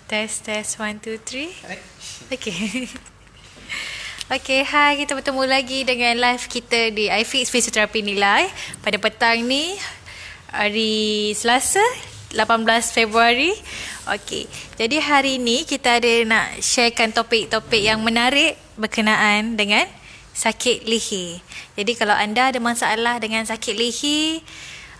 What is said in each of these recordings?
Test 1 2 3. Okay. Okay, hai, kita bertemu lagi dengan live kita di iFix Fisioterapi Nilai pada petang ni, hari Selasa 18 Februari. Okay, jadi hari ni kita ada nak sharekan topik-topik yang menarik berkenaan dengan sakit leher. Jadi kalau anda ada masalah dengan sakit leher,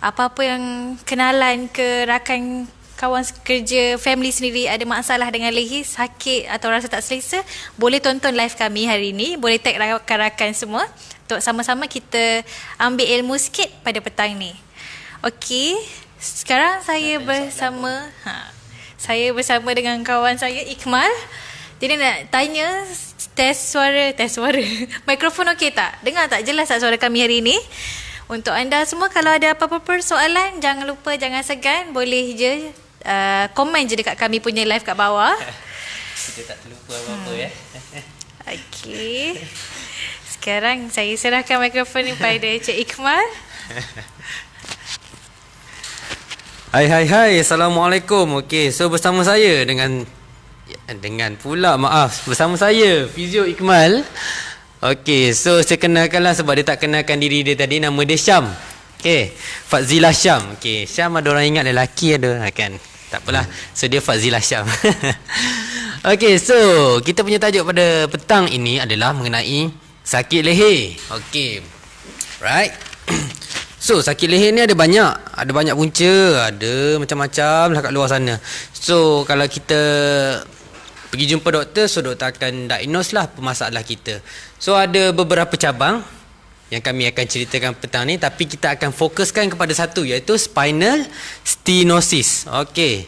apa-apa yang kenalan ke rakan kawan kerja, family sendiri ada masalah dengan leher, sakit atau rasa tak selesa, boleh tonton live kami hari ini. Boleh tag rakan-rakan semua untuk sama-sama kita ambil ilmu sikit pada petang ni. Okey, sekarang saya bersama dengan kawan saya Ikmal. Jadi nak tanya test suara. Mikrofon okey tak? Dengar tak? Jelas tak suara kami hari ini? Untuk anda semua, kalau ada apa-apa persoalan, jangan lupa, jangan segan, boleh je komen je dekat kami punya live kat bawah. Kita tak terlupa apa-apa ya. Okey. Sekarang saya serahkan mikrofon ni pada Cik Ikmal. Hai. Assalamualaikum. Okey, so bersama saya bersama saya Fizio Ikmal. Okey, so saya kenalkanlah sebab dia tak kenalkan diri dia tadi. Nama dia Syam. Okey, Fazilah Syam. Okey, Syam ada orang ingat lelaki ada kan? Tak apalah. So dia Fazilah Syam. Okey, so kita punya tajuk pada petang ini adalah mengenai sakit leher. Okey. Right. So sakit leher ni ada banyak punca, ada macam-macam lah kat luar sana. So kalau kita pergi jumpa doktor, so doktor akan diagnose lah masalah kita. So ada beberapa cabang yang kami akan ceritakan petang ni, tapi kita akan fokuskan kepada satu, iaitu spinal stenosis. Okey.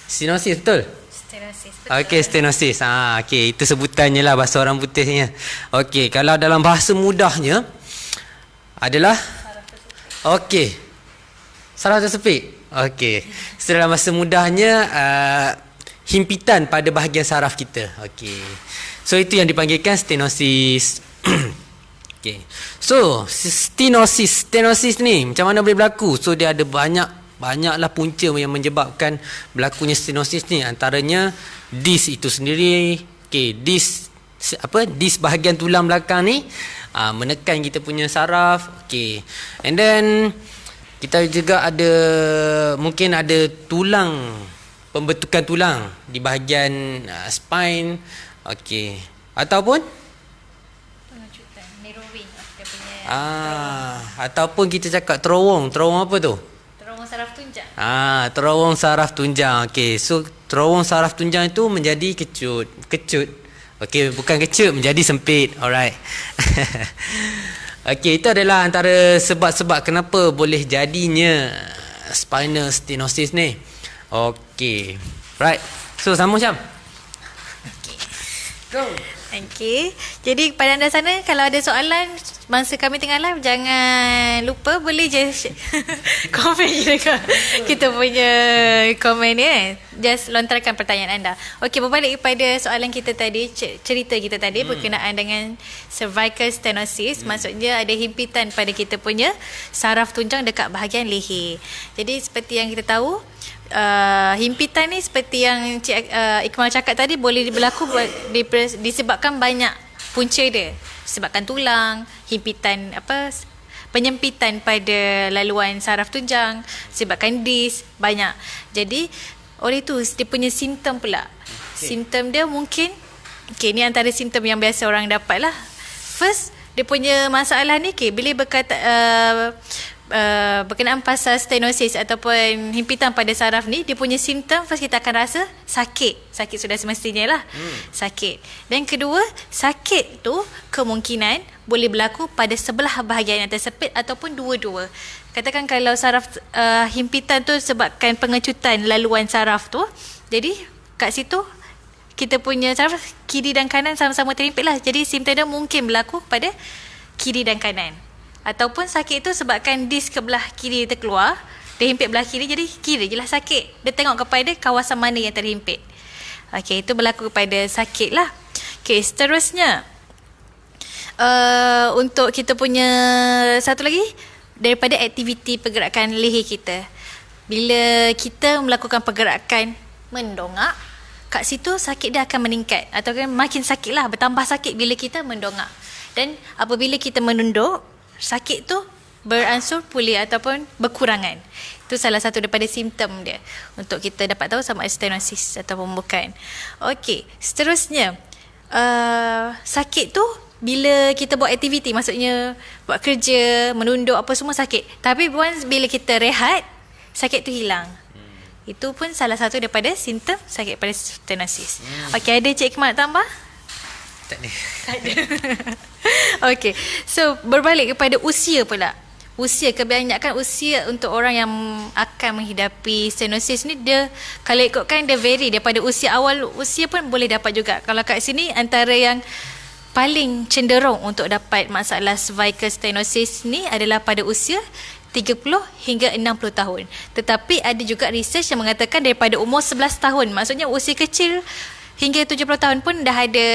Stenosis betul? Stenosis, betul. Okey, stenosis. Okey, itu sebutannya lah bahasa orang putihnya. Okey, kalau dalam bahasa mudahnya adalah okey, saraf tersepit. Okey. So dalam bahasa mudahnya himpitan pada bahagian saraf kita. Okey. So itu yang dipanggilkan stenosis. Okey. So stenosis ni macam mana boleh berlaku? So dia ada banyaklah punca yang menyebabkan berlakunya stenosis ni. Antaranya disc itu sendiri. Okey, disc bahagian tulang belakang ni menekan kita punya saraf. Okey. And then kita juga mungkin ada pembentukan tulang di bahagian spine. Okey. Ataupun pengecutan narrowing dia punya ataupun kita cakap terowong apa tu? terowong saraf tunjang. Terowong saraf tunjang. Okey. So terowong saraf tunjang itu menjadi kecut. Okey, bukan kecut, menjadi sempit. Alright. Okey, itu adalah antara sebab-sebab kenapa boleh jadinya spinal stenosis ni. Okey. Right. So sama Syam. Go. Okey. Jadi pada anda sana, kalau ada soalan masa kami tengah live, jangan lupa boleh je komen je dekat kita punya komen ni. Just lontarkan pertanyaan anda. Okey, berbalik kepada soalan kita tadi, cerita kita tadi berkenaan dengan cervical stenosis. Maksudnya ada himpitan pada kita punya saraf tunjang dekat bahagian leher. Jadi seperti yang kita tahu, himpitan ni seperti yang Cik Ikmal cakap tadi, boleh berlaku disebabkan banyak punca dia. Disebabkan tulang, himpitan penyempitan pada laluan saraf tunjang, disebabkan disc, banyak. Jadi oleh tu dia punya simptom pula. Simptom dia mungkin ni antara simptom yang biasa orang dapat lah. First, dia punya masalah ni bila berkata berkenaan pasal stenosis ataupun himpitan pada saraf ni, dia punya simptom first kita akan rasa sakit sudah semestinya lah. Sakit. Dan kedua, sakit tu kemungkinan boleh berlaku pada sebelah bahagian yang tersepit ataupun dua-dua. Katakan kalau saraf himpitan tu sebabkan pengecutan laluan saraf tu, jadi kat situ kita punya saraf kiri dan kanan sama-sama terhimpit lah. Jadi simptom dia mungkin berlaku pada kiri dan kanan. Ataupun sakit itu sebabkan disk ke belah kiri terkeluar, dia himpit belah kiri, jadi kiri je lah sakit. Dia tengok kepada kawasan mana yang terhimpit. Okey, itu berlaku kepada sakit lah. Okey, seterusnya untuk kita punya satu lagi, daripada aktiviti pergerakan leher kita. Bila kita melakukan pergerakan mendongak, kat situ sakit dia akan meningkat atau makin sakit lah, bertambah sakit bila kita mendongak. Dan apabila kita menunduk, sakit tu beransur pulih ataupun berkurangan. Itu salah satu daripada simptom dia untuk kita dapat tahu sama ada stenosis ataupun bukan. Okey, seterusnya sakit tu bila kita buat aktiviti, maksudnya buat kerja, menunduk apa semua sakit. Tapi once bila kita rehat, sakit tu hilang. Itu pun salah satu daripada simptom sakit pada stenosis. Okey, ada Cik Hikmat tambah? Tak ada. Tak ada. Okey. So, berbalik kepada usia pula. Usia, kebanyakan usia untuk orang yang akan menghidapi stenosis ni, dia kalau ikutkan dia vary daripada usia awal usia pun boleh dapat juga. Kalau kat sini antara yang paling cenderung untuk dapat masalah cervical stenosis ni adalah pada usia 30 hingga 60 tahun. Tetapi ada juga research yang mengatakan daripada umur 11 tahun, maksudnya usia kecil hingga 70 tahun pun dah ada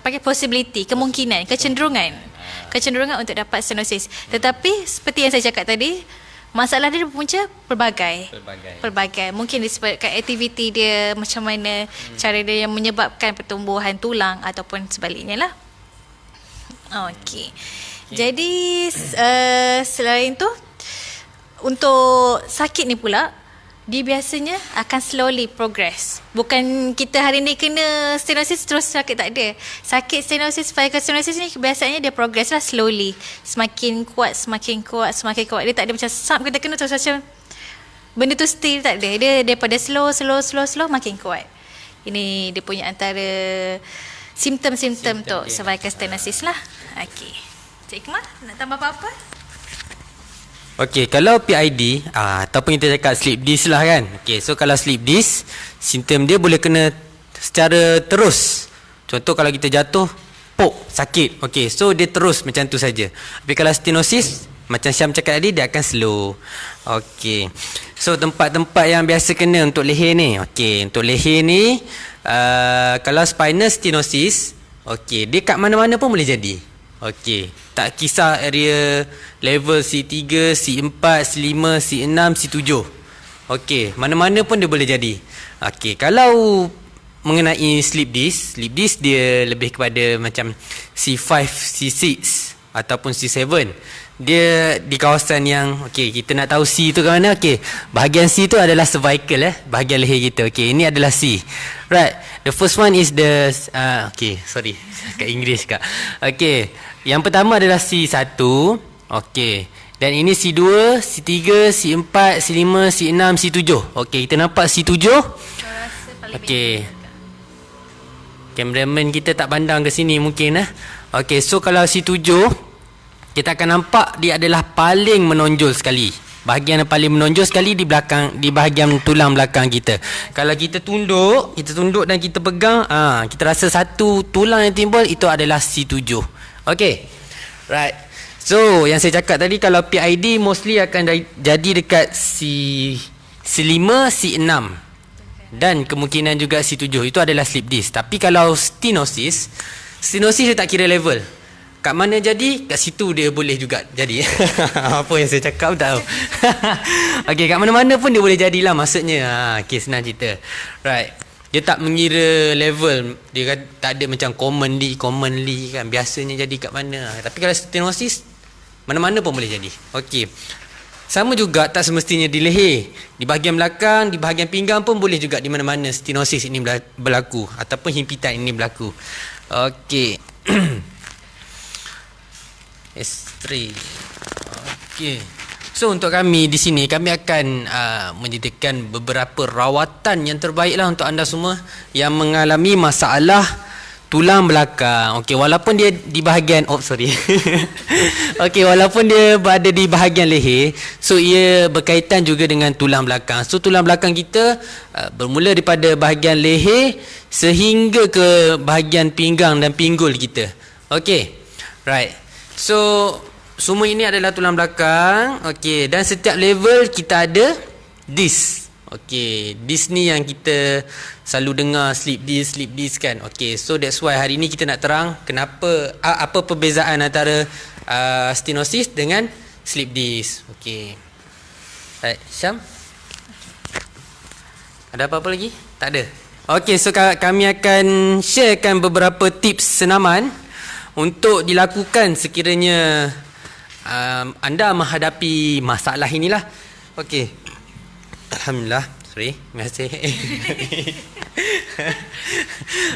pakai possibility, kemungkinan, kecenderungan untuk dapat stenosis. Tetapi seperti yang saya cakap tadi, masalah dia punca pelbagai. Mungkin disebabkan aktiviti dia, macam mana cara dia yang menyebabkan pertumbuhan tulang ataupun sebaliknya lah. Okey. Jadi selain tu, untuk sakit ni pula, dia biasanya akan slowly progress. Bukan kita hari ni kena stenosis terus sakit, tak ada. Sakit stenosis, cervical stenosis ni biasanya dia progress lah slowly. Semakin kuat. Dia tak ada macam kita kena terus macam benda tu still, tak ada. Dia daripada slow makin kuat. Ini dia punya antara simptom-simptom tu cervical stenosis lah. Okey. Cik Hikmah nak tambah apa-apa? Okey, kalau PID ataupun kita cakap slip disc lah kan. Okey, so kalau slip disc, simptom dia boleh kena secara terus. Contoh kalau kita jatuh, sakit. Okey, so dia terus macam tu saja. Tapi kalau stenosis, macam Syam cakap tadi, dia akan slow. Okey. So tempat-tempat yang biasa kena untuk leher ni. Okey, untuk leher ni kalau spinal stenosis, okey, dia kat mana-mana pun boleh jadi. Okey, tak kisah area level C3, C4, C5, C6, C7. Okey, mana-mana pun dia boleh jadi. Okey, kalau mengenai slip disc dia lebih kepada macam C5, C6 ataupun C7. Dia di kawasan yang, okey, kita nak tahu C tu ke mana. Okey, bahagian C tu adalah cervical, bahagian leher kita. Okey, ini adalah C. Right, the first one is the okey, sorry kat Inggeris kak. Okey, yang pertama adalah C1. Okey, dan ini C2, C3, C4, C5, C6, C7. Okey, kita nampak C7. Okey, kameraman kita tak pandang ke sini mungkin. Okey, so kalau C7, kita akan nampak dia adalah paling menonjol sekali. Bahagian yang paling menonjol sekali di belakang, di bahagian tulang belakang kita. Kalau kita tunduk dan kita pegang, kita rasa satu tulang yang timbul, itu adalah C7. Okey. Right. So, yang saya cakap tadi, kalau PID mostly akan jadi dekat C5, C6. Dan kemungkinan juga C7. Itu adalah slip disc. Tapi kalau stenosis dia tak kira level. Kat mana jadi, kat situ dia boleh juga jadi. Apa yang saya cakap tak tahu. Okey, kat mana-mana pun dia boleh jadilah maksudnya. Okey, senang cerita. Right. Dia tak mengira level. Dia tak ada macam commonly kan. Biasanya jadi kat mana. Tapi kalau stenosis, mana-mana pun boleh jadi. Okey. Sama juga, tak semestinya di leher. Di bahagian belakang, di bahagian pinggang pun boleh juga di mana-mana stenosis ini berlaku. Ataupun himpitan ini berlaku. Okey. S3. Okey. So untuk kami di sini, kami akan menyediakan beberapa rawatan yang terbaiklah untuk anda semua yang mengalami masalah tulang belakang. Okey, walaupun dia di bahagian okey, walaupun dia berada di bahagian leher, so ia berkaitan juga dengan tulang belakang. So tulang belakang kita bermula daripada bahagian leher sehingga ke bahagian pinggang dan pinggul kita. Okey. Right. So semua ini adalah tulang belakang. Okey, dan setiap level kita ada disc. Okey, disc ni yang kita selalu dengar slip disc kan. Okey, so that's why hari ni kita nak terang kenapa apa perbezaan antara stenosis dengan slip disc. Okey. Right, Syam? Ada apa-apa lagi? Tak ada. Okey, so kami akan sharekan beberapa tips senaman untuk dilakukan sekiranya anda menghadapi masalah inilah. Okey. Alhamdulillah. Sorry. Terima kasih.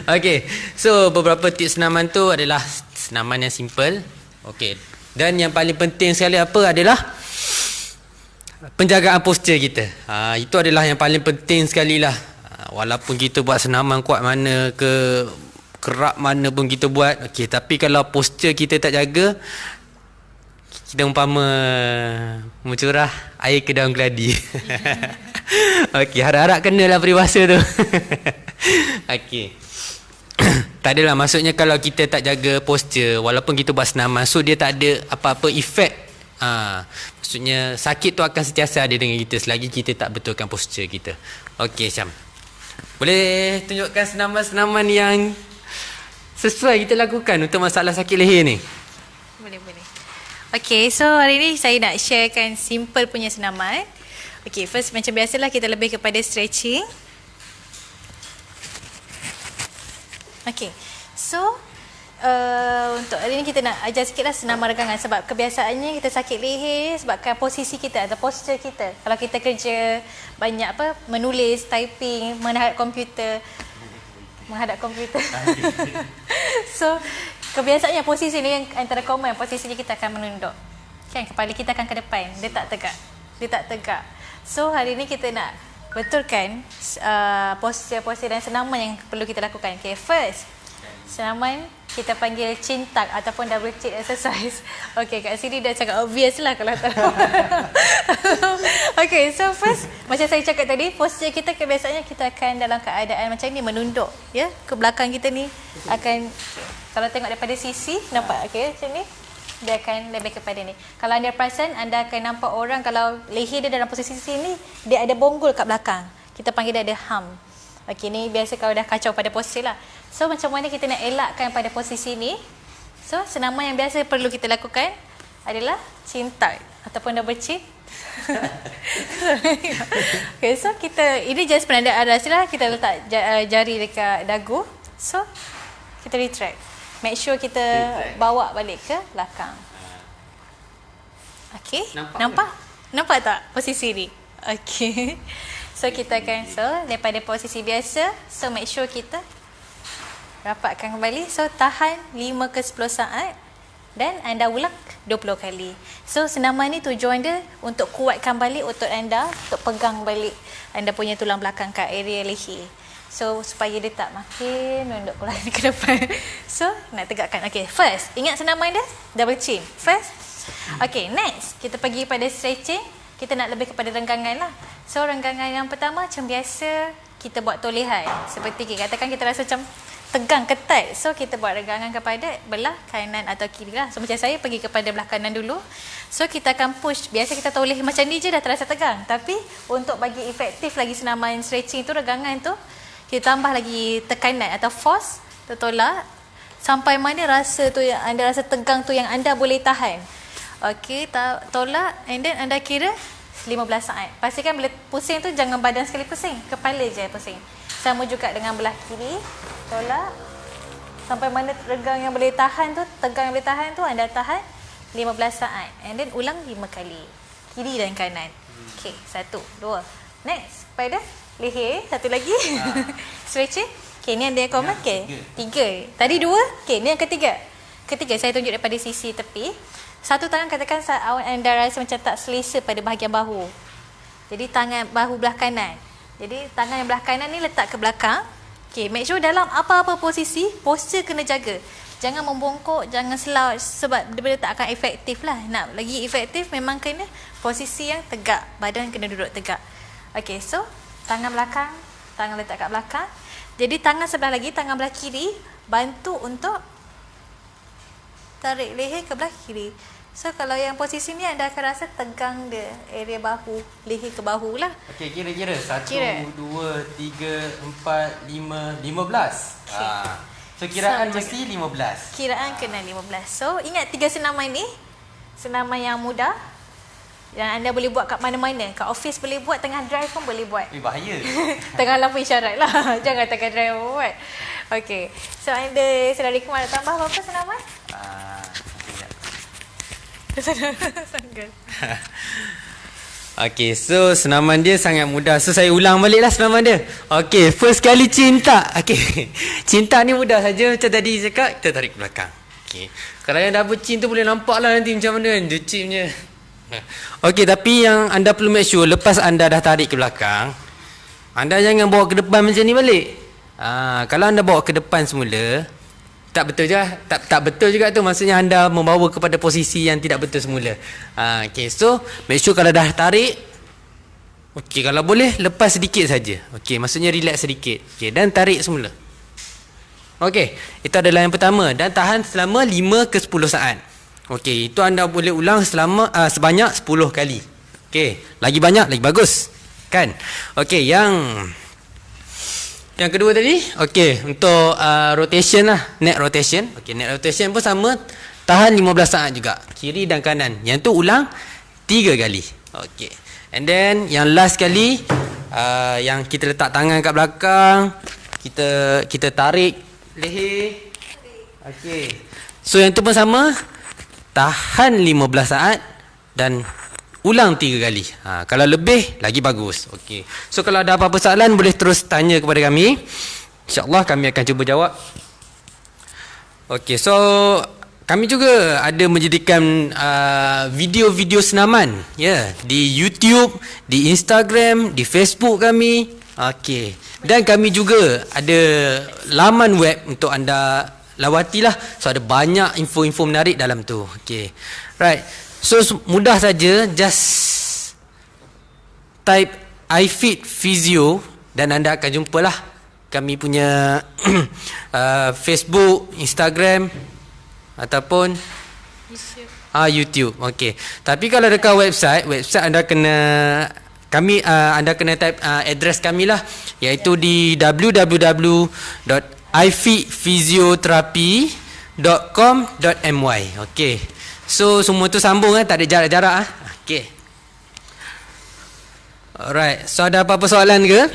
Okey. So, beberapa tips senaman tu adalah senaman yang simple. Okey. Dan yang paling penting sekali apa adalah penjagaan postur kita. Itu adalah yang paling penting sekali lah. Walaupun kita buat senaman kuat mana ke, kerap mana pun kita buat, okey, tapi kalau postur kita tak jaga, kita umpama mencurah air ke daun keladi. Okey, harap-harap kenalah peribahasa tu. Okey. Tak adalah, maksudnya kalau kita tak jaga postur, walaupun kita buat senaman, so dia tak ada apa-apa efek. Maksudnya sakit tu akan sentiasa ada dengan kita selagi kita tak betulkan postur kita. Okey, Syam. Boleh tunjukkan senaman-senaman yang sesuai kita lakukan untuk masalah sakit leher ni? Boleh. Okay, so hari ni saya nak sharekan simple punya senaman. Okay, first macam biasalah kita lebih kepada stretching. Okay, so untuk hari ni kita nak ajar sikit lah senaman regangan. Sebab kebiasaannya kita sakit leher sebabkan posisi kita atau postur kita. Kalau kita kerja banyak menulis, typing, menghadap komputer. So kebiasaannya posisi ni yang antara common, posisinya kita akan menunduk. Kan, kepala kita akan ke depan, dia tak tegak. So hari ni kita nak betulkan postur dan senaman yang perlu kita lakukan. Okay, first senaman kita panggil chin tuck ataupun double chin exercise. Okay, kat sini dah cakap obvious lah kalau tak. Okay, so first macam saya cakap tadi, postur kita kebiasaannya kita akan dalam keadaan macam ni, menunduk, ya. Ke belakang kita ni akan, kalau tengok daripada sisi, nampak, okay, macam ni. Dia akan lebih kepada ni. Kalau anda perasan, anda akan nampak orang kalau leher dia dalam posisi sini, dia ada bonggol kat belakang. Kita panggil dia ada hump. Okey, ni biasa kalau dah kacau pada postur lah. So, macam mana kita nak elakkan pada posisi ni? So, senaman yang biasa perlu kita lakukan adalah chin tuck ataupun double chin. Okay, so kita, ini just penanda aras lah. Kita letak jari dekat dagu. So, kita retract. Make sure kita bawa balik ke belakang. Okay, nampak tak posisi ni? Okay. So kita akan daripada posisi biasa. So make sure kita rapatkan kembali. So tahan 5 ke 10 saat dan anda ulang 20 kali. So senaman ni tujuan dia untuk kuatkan balik otot anda, untuk pegang balik anda punya tulang belakang kat area leher. So supaya dia tak makin nunduk pula ke depan. So nak tegakkan. Okay, first ingat senaman dia double chin. First. Okay, next kita pergi pada stretching. Kita nak lebih kepada renggangan lah. So renggangan yang pertama macam biasa kita buat tolehan. Seperti katakan kita rasa macam tegang, ketat. So kita buat renggangan kepada belah kanan atau kiri lah. So macam saya pergi kepada belah kanan dulu. So kita akan push. Biasa kita toleh macam ni je dah terasa tegang. Tapi untuk bagi efektif lagi senaman stretching tu, renggangan tu, kita tambah lagi tekanan atau force, tertolak sampai mana rasa tu yang anda rasa tegang tu yang anda boleh tahan. Okey, tolak and then anda kira 15 saat. Pastikan bila pusing tu jangan badan sekali pusing, kepala je pusing. Sama juga dengan belah kiri, tolak sampai mana tegang yang boleh tahan tu, tegang yang boleh tahan tu anda tahan 15 saat and then ulang 5 kali. Kiri dan kanan. Okey, 1, 2. Next, pada leher, satu lagi. Stretching. Okey, ni ada yang komen. Okey, 3. Tadi 2. Okey, ni yang ketiga. Ketiga saya tunjuk daripada sisi tepi. Satu tangan katakan awak anda rasa macam tak selesa pada bahagian bahu. Jadi tangan bahu belah kanan. Jadi tangan yang belah kanan ni letak ke belakang. Okey, make sure dalam apa-apa posisi, postur kena jaga. Jangan membongkok, jangan slouch sebab dia tak akan efektif lah. Nak lagi efektif memang kena posisi yang tegak. Badan kena duduk tegak. Okey, so tangan belakang, tangan letak kat belakang. Jadi tangan sebelah lagi, tangan belah kiri bantu untuk tarik leher ke belah kiri. So kalau yang posisi ni anda akan rasa tegang dia area bahu, leher ke bahu lah. Okey, kira-kira 1, 2, 3, 4, 5, 15. So kiraan so, mesti 15. Kiraan kena 15. So ingat 3 senaman ni. Senaman yang mudah, Yang anda boleh buat kat mana-mana. Kat office boleh buat, tengah drive pun boleh buat. Bahaya. Tengah lampu isyarat lah. Jangan tengah drive pun buat. Okey. So anda Assalamualaikum ada tambah apa-apa senaman? Sangat. Okay, so senaman dia sangat mudah. So saya ulang balik lah senaman dia. Okay, first kali cinta. Okay, cinta ni mudah saja. Macam tadi cakap, kita tarik ke belakang. Okay, kalau yang double chin tu boleh nampak lah nanti macam mana kan, dia chin punya. Okay, tapi yang anda perlu make sure, lepas anda dah tarik ke belakang, anda jangan bawa ke depan macam ni balik. Kalau anda bawa ke depan semula, tak betul je. Tak betul juga tu. Maksudnya anda membawa kepada posisi yang tidak betul semula. Okay, so make sure kalau dah tarik, okay, kalau boleh lepas sedikit saja. Okay, maksudnya relax sedikit. Okay, dan tarik semula. Okay, itu adalah yang pertama. Dan tahan selama 5 ke 10 saat. Okay, itu anda boleh ulang sebanyak 10 kali. Okay, lagi banyak lagi bagus, kan? Okay, yang kedua tadi, okey, untuk rotation lah, neck rotation. Okey, neck rotation pun sama, tahan 15 saat juga, kiri dan kanan. Yang tu ulang 3 kali. Okey. And then yang last kali, yang kita letak tangan kat belakang, kita tarik leher. Okey. So yang tu pun sama, tahan 15 saat dan ulang 3 kali. Kalau lebih, lagi bagus. Okey. So kalau ada apa-apa soalan, boleh terus tanya kepada kami. InsyaAllah kami akan cuba jawab. Okey, so kami juga ada menjadikan video-video senaman, di YouTube, di Instagram, di Facebook kami. Okey. Dan kami juga ada laman web untuk anda lawatilah. So ada banyak info-info menarik dalam tu. Okey. Right. So mudah saja, just type iFit Physio dan anda akan jumpalah kami punya Facebook, Instagram ataupun YouTube. Okey. Tapi kalau dekat website anda kena anda kena type address kami lah, iaitu di www.ifitphysiotherapy.com.my. Okey. So semua tu sambung tak ada jarak-jarak Okey. Alright, so ada apa-apa soalan ke?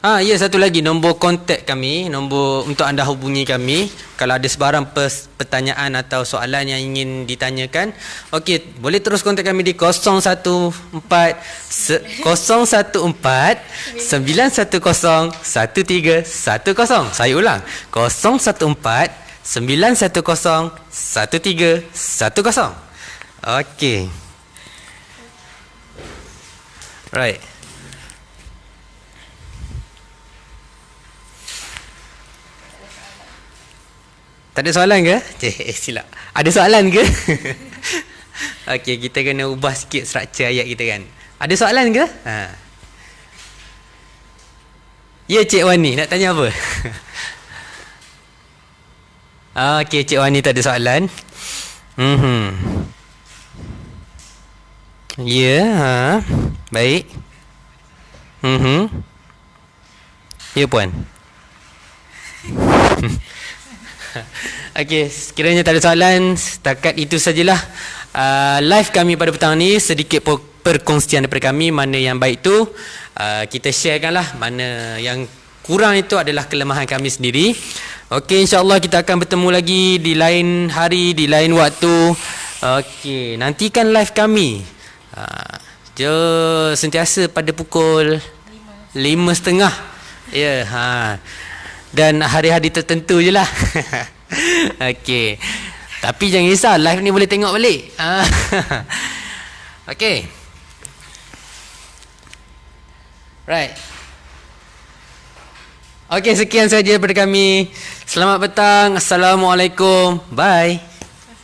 Ya, satu lagi, nombor kontak kami, nombor untuk anda hubungi kami kalau ada sebarang pertanyaan atau soalan yang ingin ditanyakan. Okey, boleh terus kontak kami di 014 910 1310. Saya ulang, 014 910 1310. Okey. Right. Tak ada soalan ke? Silap. Ada soalan ke? Okey, kita kena ubah sikit struktur ayat kita kan. Ada soalan ke? Ya, Cik Wani, nak tanya apa? Okey, Cik Wani tak ada soalan. Ya, baik. Ya, Puan. Okey, sekiranya tak ada soalan, setakat itu sajalah live kami pada petang ni. Sedikit perkongsian daripada kami, mana yang baik tu kita sharekan lah, mana yang kurang itu adalah kelemahan kami sendiri. Okey, insyaAllah kita akan bertemu lagi di lain hari, di lain waktu. Okey, nantikan live kami sentiasa pada pukul 5.30. Ya, dan hari-hari tertentu je lah. Okey. Tapi jangan risau, live ni boleh tengok balik. Okey. Right. Okey, sekian saja daripada kami. Selamat petang. Assalamualaikum. Bye.